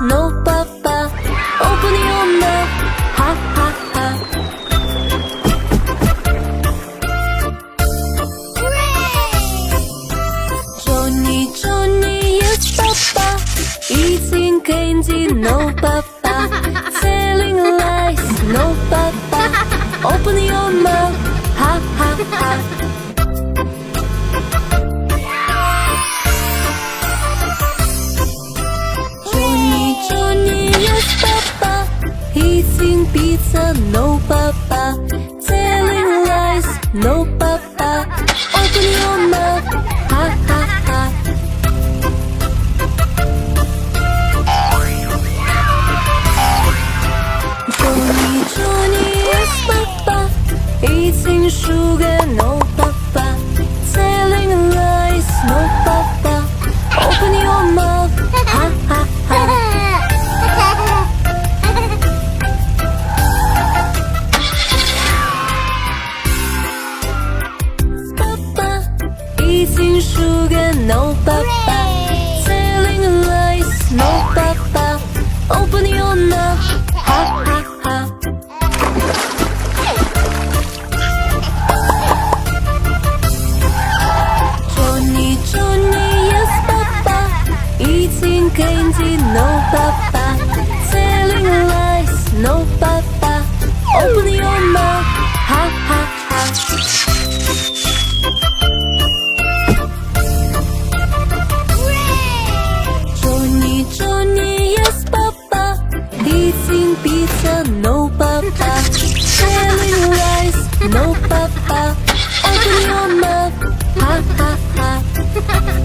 no papa. Open your mouth, ha ha ha. Johnny, Johnny, yes papa. Eating candy, no papa. Telling lies, no papa. Open your mouth, ha ha ha. Johnny, Johnny, yes papa. Eating pizza, no papa. Telling lies, no papa. Open your mouth, ha ha ha. Johnny, Johnny, yes papa. Eating sugar, no papa. Telling lies, no papa. Open your mouth, ha ha ha. Papa, eating sugar, no papa. Telling lies, no papa. Open your mouth, ha ha ha. Johnny, Johnny, yes papa. Eating candy, no papa. Telling lies, no papa. Open your mouth, ha ha ha. Johnny, Johnny, yes papa. Eating pizza, no papa. Telling lies, no papa. Open your mouth, ha ha ha.